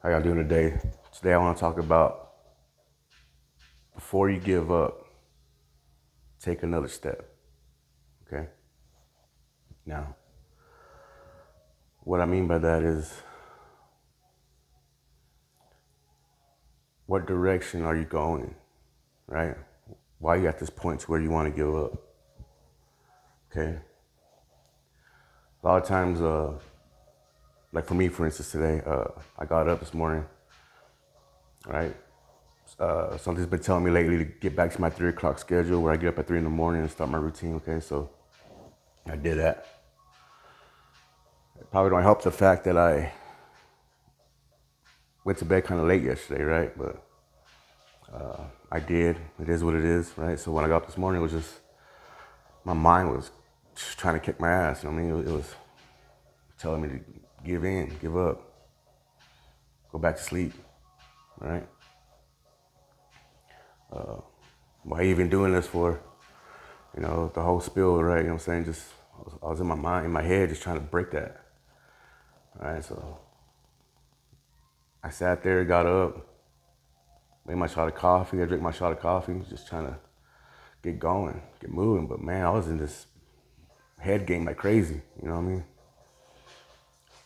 How y'all doing today? Today I want to talk about before you give up, take another step. Okay? Now, what I mean by that is what direction are you going? Right? Why are you at this point to where you want to give up? Okay? A lot of times, like for me, for instance, today, I got up this morning, right? Something's been telling me lately to get back to my 3 o'clock schedule where I get up at 3 in the morning and start my routine. Okay, so I did that. It probably don't help the fact that I went to bed kind of late yesterday, right? But I did. It is what it is, right? So when I got up this morning, it was just my mind was just trying to kick my ass. You know what I mean? It was telling me to give in, give up, go back to sleep, right? Why even doing this for? The whole spill, right? You know what I'm saying? Just I was in my mind, in my head, just trying to break that, right? So I sat there, got up, made my shot of coffee. I drank my shot of coffee, just trying to get going, get moving. But man, I was in this head game like crazy. You know what I mean?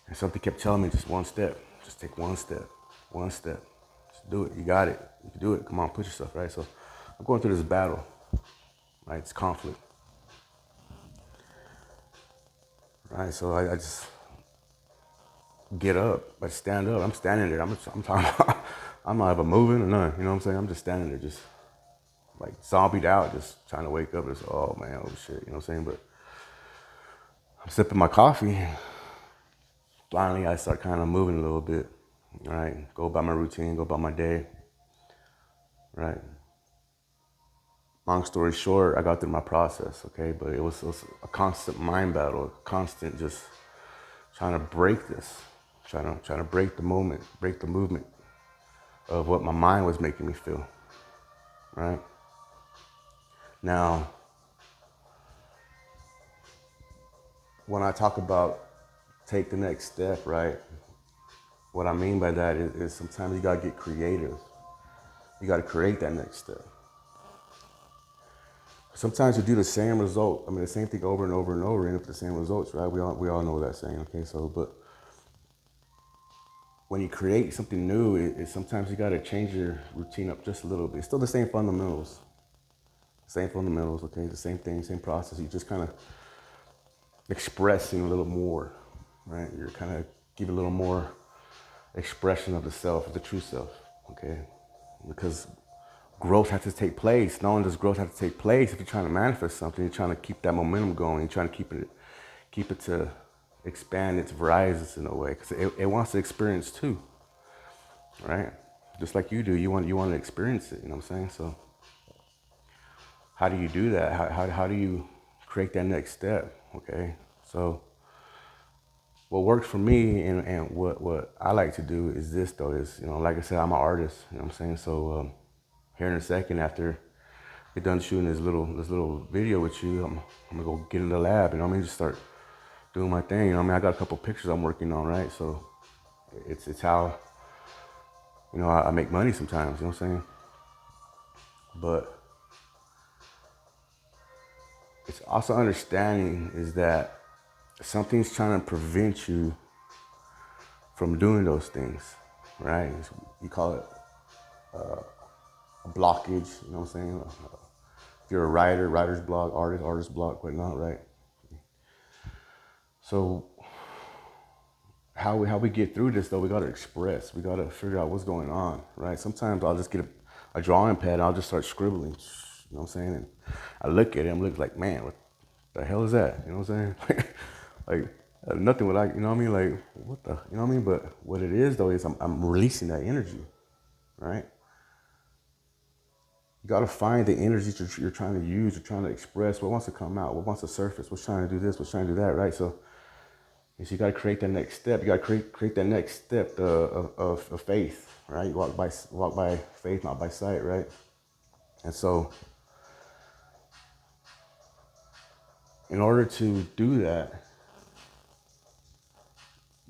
And something kept telling me just one step, just take one step, one step. Just do it. You got it. You can do it. Come on, push yourself, right? So I'm going through this battle, right? It's conflict, right? So I just get up, I stand up. I'm standing there. I'm talking about, I'm not even moving or nothing. You know what I'm saying? I'm just standing there, just like zombied out, just trying to wake up. It's, oh man, oh shit. You know what I'm saying? But I'm sipping my coffee. Finally, I start kind of moving a little bit, right? Go about my routine, go about my day, right? Long story short, I got through my process, okay? But it was a constant mind battle, a constant just trying to break this, trying to break the moment, break the movement of what my mind was making me feel, right? Now, when I talk about take the next step, right? What I mean by that is sometimes you gotta get creative. You gotta create that next step. Sometimes you do the same result. I mean, the same thing over and over and over, and end up with the same results, right? We all know that saying, okay? So, but when you create something new, sometimes you gotta change your routine up just a little bit. It's still the same fundamentals, okay? The same thing, same process. You just kind of expressing a little more, right? You're kind of giving a little more expression of the self, of the true self, okay? Because growth has to take place. Not only does growth have to take place, if you're trying to manifest something, you're trying to keep that momentum going. You're trying to keep it to expand its horizons in a way, because it wants to experience too, right? Just like you do, you want to experience it. You know what I'm saying? So, how do you do that? How do you create that next step? Okay, so what works for me and what I like to do is this though is, like I said, I'm an artist. You know what I'm saying? So here in a second, after get done shooting this little video with you, I'm gonna go get in the lab. You know what I mean? Just start doing my thing. You know what I mean? I got a couple pictures I'm working on, right? So it's how I make money sometimes. You know what I'm saying? But it's also understanding is that something's trying to prevent you from doing those things, right? You call it a blockage. You know what I'm saying? If you're a writer, writer's block, artist block, whatnot, right? So how we get through this though, we gotta express. We gotta figure out what's going on, right? Sometimes I'll just get a drawing pad and I'll just start scribbling. You know what I'm saying? And I look at it, I'm looking like, man, what the hell is that? You know what I'm saying? like nothing would you know what I mean? Like what the, you know what I mean? But what it is though is I'm releasing that energy, right? You got to find the energy that you're trying to use, you're trying to express, what wants to come out, what wants to surface, what's trying to do this, what's trying to do that, right? So you got to create that next step. You got to create that next step of faith, right? You walk by faith, not by sight, right? And so, in order to do that,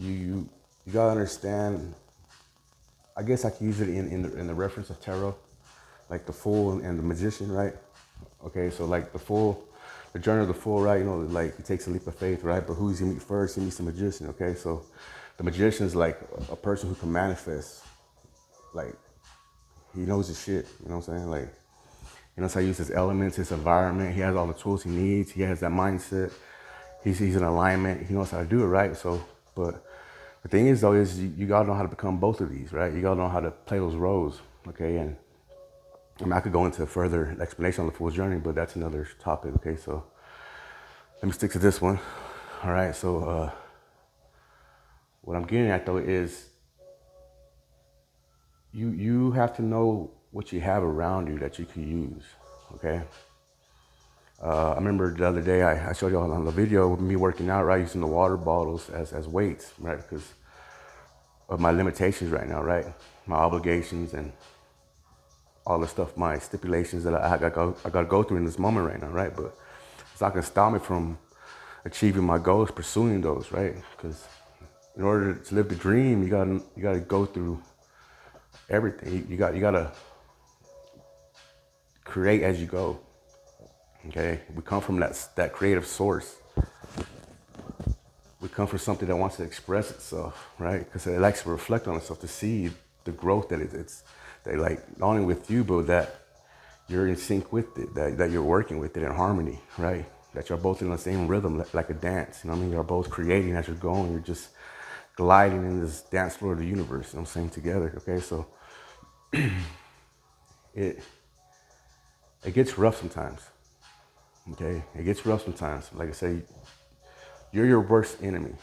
you got to understand I guess I can use it in the reference of tarot, like the Fool and the Magician, right? Okay, so like the journey of the Fool, right? You know, like he takes a leap of faith, right? But who does he meet first? He meets the Magician. Okay, so the Magician is like a person who can manifest, like he knows his shit. You know what I'm saying? Like he knows how to use his elements, his environment. He has all the tools he needs. He has that mindset. He's in alignment. He knows how to do it, right? So, but the thing is, though, is you gotta know how to become both of these, right? You gotta know how to play those roles, okay? And I mean, I could go into further explanation on the Fool's Journey, but that's another topic, okay? So let me stick to this one. All right, so what I'm getting at, though, is you have to know what you have around you that you can use, okay? I remember the other day I showed you on the video of me working out, right, using the water bottles as weights, right, because of my limitations right now, right, my obligations and all the stuff, my stipulations that I got to go through in this moment right now, right, but it's not going to stop me from achieving my goals, pursuing those, right, because in order to live the dream, you got to go through everything. You got to create as you go. Okay, we come from that creative source. We come from something that wants to express itself, right? Because it likes to reflect on itself to see the growth that it's that, like, not only with you, but that you're in sync with it, that you're working with it in harmony, right? That you're both in the same rhythm, like a dance. You know what I mean? You're both creating as you're going. You're just gliding in this dance floor of the universe. You know what I'm saying? Together. Okay, so it gets rough sometimes. Okay, it gets rough sometimes. Like I say, you're your worst enemy.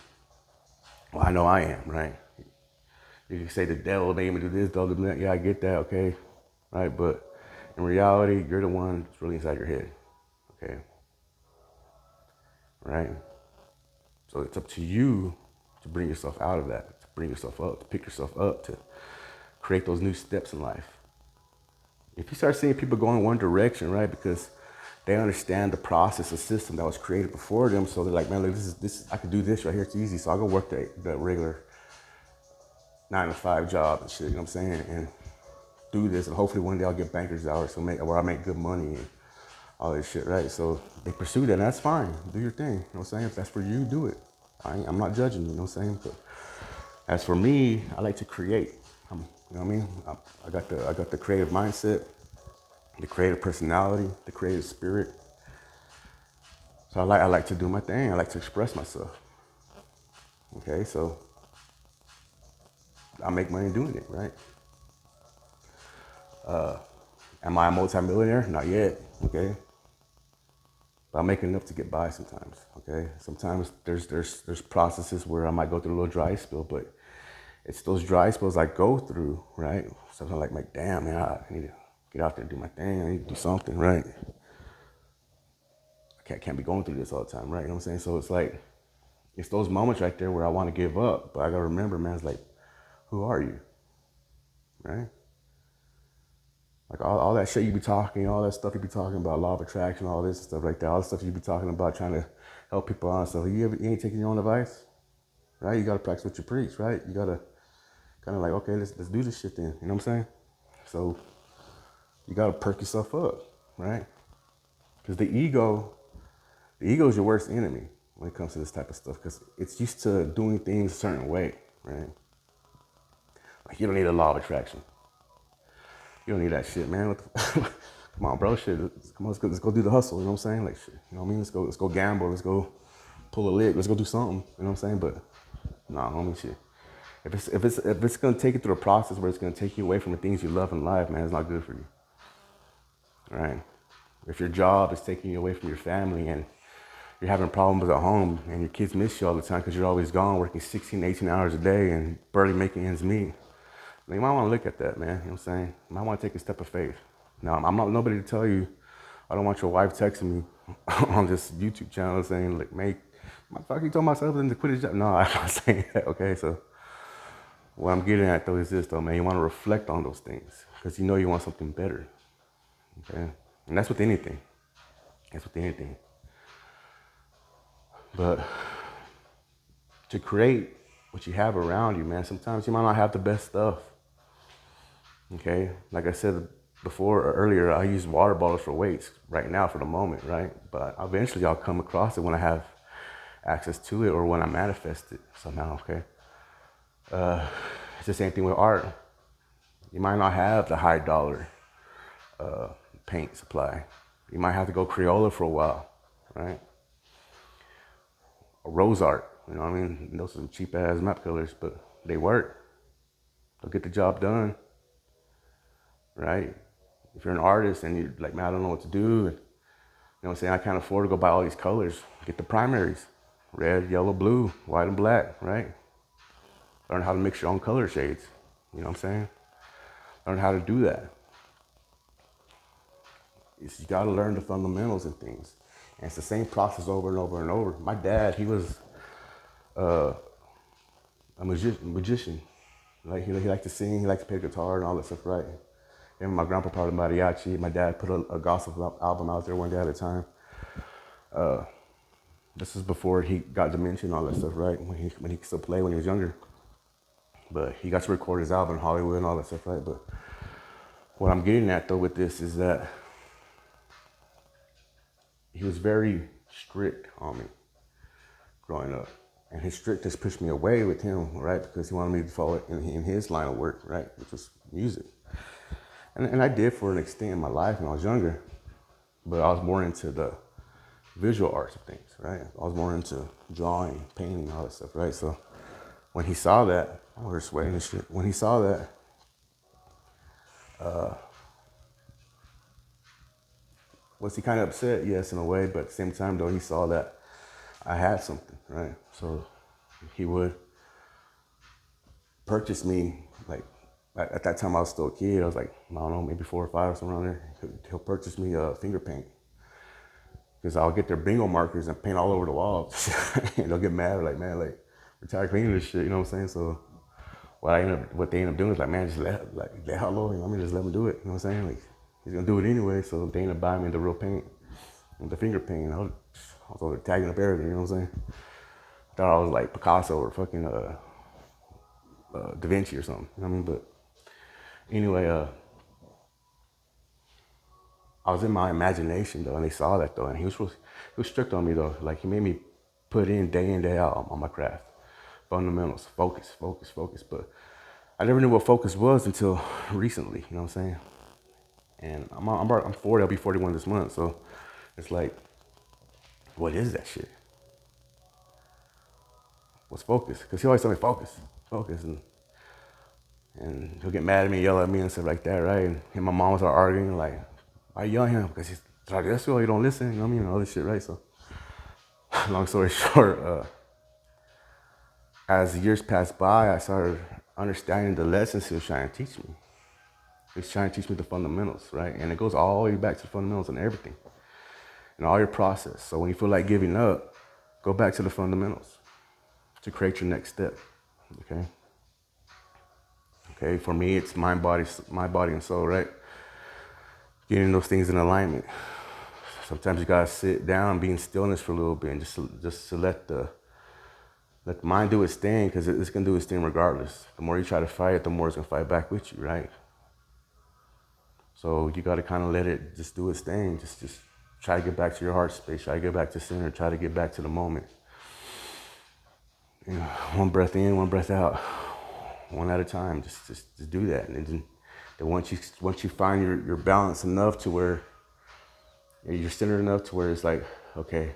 Well, I know I am, right? You can say the devil made me do this, the other that. Yeah, I get that, okay, right? But in reality, you're the one that's really inside your head, okay, right? So it's up to you to bring yourself out of that, to bring yourself up, to pick yourself up, to create those new steps in life. If you start seeing people going one direction, right, because they understand the process, the system that was created before them, so they're like, man, look, this I could do this right here. It's easy, so I'll go work the regular 9 to 5 job and shit. You know what I'm saying? And do this, and hopefully one day I'll get banker's hours, where I make good money and all this shit, right? So they pursue that, and that's fine. Do your thing. You know what I'm saying? If that's for you, do it. I'm not judging you. You know what I'm saying? But as for me, I like to create. You know what I mean? I got the creative mindset, the creative personality, the creative spirit. So I like to do my thing. I like to express myself. Okay, so I make money doing it, right? Am I a multimillionaire? Not yet. Okay, but I'm making enough to get by sometimes. Okay, sometimes there's processes where I might go through a little dry spell, but it's those dry spells I go through, right? Sometimes like damn, man, I need to get out there and do my thing. I need to do something, right? I can't be going through this all the time, right? You know what I'm saying? So it's like, it's those moments right there where I want to give up, but I gotta remember, man, it's like, who are you, right? Like all that shit you be talking, all that stuff you be talking about, law of attraction, all this stuff like that, all the stuff you be talking about, trying to help people out and stuff. You ain't taking your own advice, right? You gotta practice what you preach, right? You gotta kind of like, okay, let's do this shit then. You know what I'm saying? So you gotta perk yourself up, right? Because the ego is your worst enemy when it comes to this type of stuff, because it's used to doing things a certain way, right? Like, you don't need a law of attraction. You don't need that shit, man. Come on, bro. Shit. Come on, let's go do the hustle. You know what I'm saying? Like, shit. You know what I mean? Let's go gamble. Let's go pull a lick. Let's go do something. You know what I'm saying? But nah, homie, shit. If it's gonna take you through a process where it's gonna take you away from the things you love in life, man, it's not good for you. All right? If your job is taking you away from your family and you're having problems at home and your kids miss you all the time because you're always gone working 16, 18 hours a day and barely making ends meet, you might want to look at that, man. You know what I'm saying? You might want to take a step of faith. Now, I'm not nobody to tell you, I don't want your wife texting me on this YouTube channel saying, like, mate, my fuck, you told myself to quit his job. No, I'm not saying that, okay? So what I'm getting at, though, is this, though, man. You want to reflect on those things because you know you want something better, okay? And that's with anything. That's with anything. But to create what you have around you, man, sometimes you might not have the best stuff. Okay, like I said before or earlier, I use water bottles for weights right now for the moment, right? But eventually I'll come across it when I have access to it or when I manifest it somehow, okay? It's the same thing with art. You might not have the high dollar paint supply. You might have to go Crayola for a while, right? Or rose art, you know what I mean? Those are some cheap ass map colors, but they work. They'll get the job done, right? If you're an artist and you're like, man, I don't know what to do, you know what I'm saying? I can't afford to go buy all these colors. Get the primaries: red, yellow, blue, white, and black, right? Learn how to mix your own color shades. You know what I'm saying? Learn how to do that. You got to learn the fundamentals and things. And it's the same process over and over and over. My dad, he was a magician. Like he liked to sing, he liked to play guitar and all that stuff, right? And my grandpa played mariachi. My dad put a gospel album out there one day at a time. This is before he got dementia and all that stuff, right? When he could still play when he was younger. But he got to record his album in Hollywood and all that stuff, right? But what I'm getting at though with this is that he was very strict on me growing up. And his strictness pushed me away with him, right? Because he wanted me to follow in his line of work, right? Which was music. And I did for an extent in my life when I was younger. But I was more into the visual arts of things, right? I was more into drawing, painting, all that stuff, right? So when he saw that, I was sweating and shit. When he saw that, was he kind of upset? Yes, in a way. But at the same time, though, he saw that I had something, right? So he would purchase me, like, at that time I was still a kid. I was like, I don't know, maybe 4 or 5 or something around there. He'll purchase me a finger paint. Because I'll get their bingo markers and paint all over the walls. And they'll get mad, like, man, like, we're tired of cleaning this shit, you know what I'm saying? So what they end up doing is like, man, just let Hollow, you know what I mean? Just let him do it, you know what I'm saying? Like, he's gonna do it anyway, so they end up buying me the real paint, the finger paint. I was over tagging up everything, you know what I'm saying? I thought I was like Picasso or fucking Da Vinci or something, you know what I mean? But anyway, I was in my imagination though, and they saw that though, and he was strict on me though. Like he made me put in, day out on my craft, fundamentals, focus. But I never knew what focus was until recently. You know what I'm saying? And I'm 40. I'll be 41 this month. So it's like, what is that shit? What's focus? Because he always told me focus, and he'll get mad at me, yell at me and stuff like that, right? And him and my mom was arguing like, why you yelling at him? Because he's traditional, you don't listen, you know what I mean? And all this shit, right? So long story short, as the years passed by, I started understanding the lessons he was trying to teach me. He was trying to teach me the fundamentals, right? And it goes all the way back to the fundamentals and everything, and all your process. So when you feel like giving up, go back to the fundamentals to create your next step. Okay. Okay. For me, it's my body and soul, right? Getting those things in alignment. Sometimes you gotta sit down, be in stillness for a little bit, and just to let the mind do its thing, because it's gonna do its thing regardless. The more you try to fight it, the more it's gonna fight back with you, right? So you gotta kind of let it just do its thing. Just try to get back to your heart space. Try to get back to center. Try to get back to the moment. You know, one breath in, one breath out, one at a time. Just do that, and then once you find your balance enough to where you're centered enough to where it's like, okay,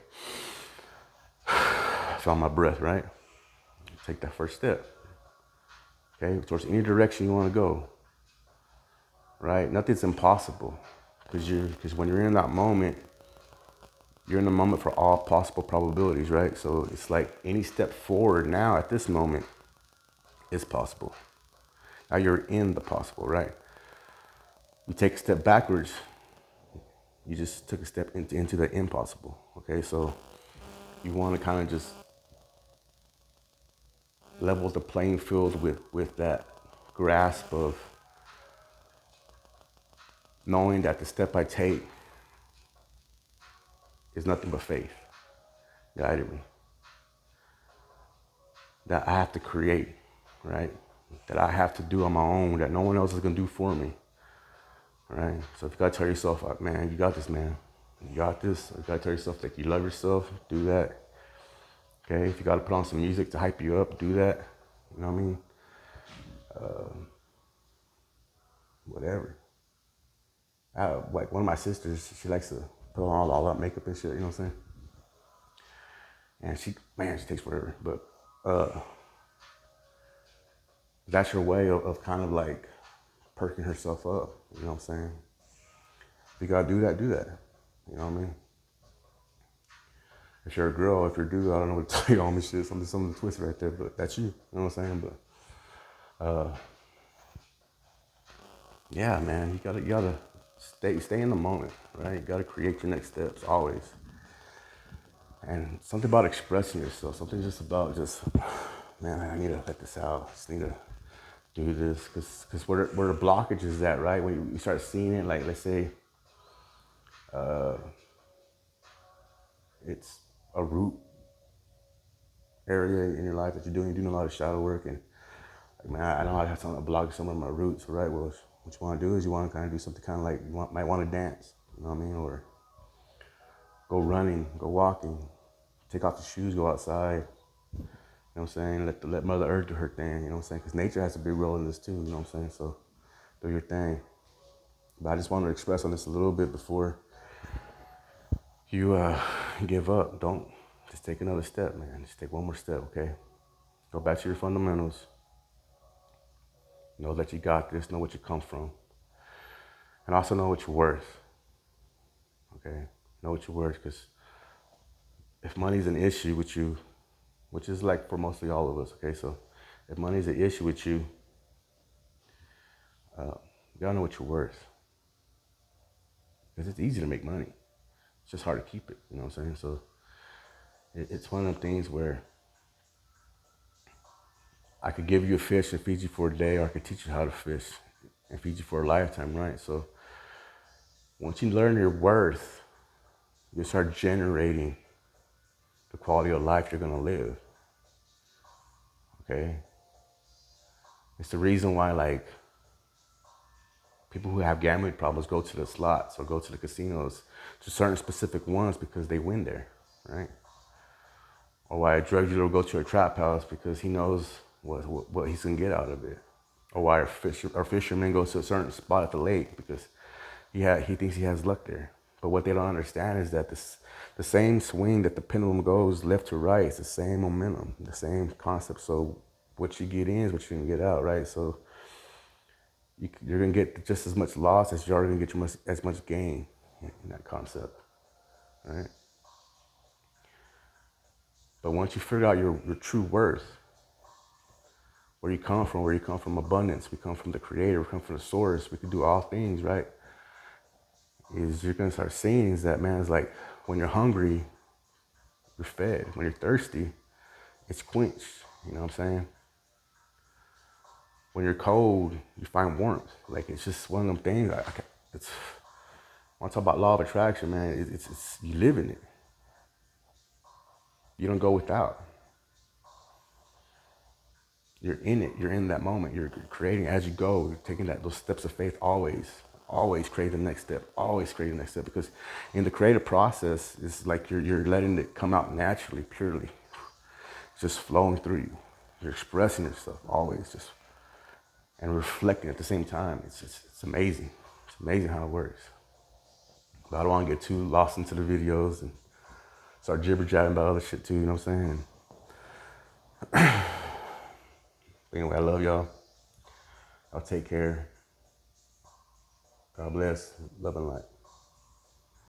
I found my breath, right? Take that first step, okay, towards any direction you want to go, right? Nothing's impossible, because when you're in that moment, you're in the moment for all possible probabilities, right? So it's like any step forward now at this moment is possible. Now you're in the possible, right? You take a step backwards, you just took a step into the impossible, okay? So you want to kind of just level the playing field with that grasp of knowing that the step I take is nothing but faith guiding me. That I have to create, right? that I have to do on my own, that no one else is gonna do for me. Right? So if you gotta tell yourself, like, man, you got this, man. You got this. You gotta tell yourself that you love yourself, do that. Okay? If you gotta put on some music to hype you up, do that. You know what I mean? Whatever. Like one of my sisters, she likes to put on all that makeup and shit, you know what I'm saying? And she takes forever. But that's her way of kind of like perking herself up, you know what I'm saying? If you gotta do that, do that. You know what I mean? If you're a girl, if you're a dude, I don't know what to tell you on this shit. Some twist right there, but that's you. You know what I'm saying? But yeah, man, you gotta stay in the moment, right? You gotta create your next steps always. And something about expressing yourself, something just about man, I need to let this out. I just need to do this, because where the blockage is at, right? When you start seeing it, like let's say it's a root area in your life that you're doing a lot of shadow work, and like, man, I know I have something to block some of my roots, right? Well, what you want to do is you want to kind of do something kind of like might want to dance, you know what I mean, or go running, go walking, take off your shoes, go outside. You know what I'm saying? Let Mother Earth do her thing, you know what I'm saying? Because nature has a big role in this too, you know what I'm saying? So do your thing. But I just wanted to express on this a little bit before you give up. Don't just take another step, man. Just take one more step, okay? Go back to your fundamentals. Know that you got this. Know what you come from, and also know what you're worth. Okay, know what you're worth, because if money's an issue with you, which is like for mostly all of us, okay, so if money's an issue with you, you gotta know what you're worth, because it's easy to make money. It's just hard to keep it. You know what I'm saying? So it's one of them things where I could give you a fish and feed you for a day, or I could teach you how to fish and feed you for a lifetime, right? So once you learn your worth, you start generating the quality of life you're gonna live. Okay? It's the reason why, like, people who have gambling problems go to the slots or go to the casinos, to certain specific ones, because they win there, right? Or why a drug dealer will go to a trap house because he knows what he's gonna get out of it. Or why a fisherman goes to a certain spot at the lake because he thinks he has luck there. But what they don't understand is that the same swing that the pendulum goes left to right, it's the same momentum, the same concept. So what you get in is what you're gonna get out, right? So you're gonna get just as much loss as you're gonna get as much gain in that concept, right? But once you figure out your true worth, where you come from abundance, we come from the creator, we come from the source, we can do all things, right? Is you're gonna start seeing is that, man, it's like when you're hungry, you're fed. When you're thirsty, it's quenched. You know what I'm saying? When you're cold, you find warmth. Like, it's just one of them things. It's when I talk about law of attraction, man, it's you live in it. You don't go without. You're in it. You're in that moment. You're creating as you go. You're taking those steps of faith always create the next step. Always create the next step, because in the creative process, it's like you're letting it come out naturally, purely, just flowing through you. You're expressing yourself always, just and reflecting at the same time. It's amazing. It's amazing how it works. But I don't want to get too lost into the videos and start jibber jabbing about other shit too. You know what I'm saying? Anyway, I love y'all. I'll take care. God bless. Love and light.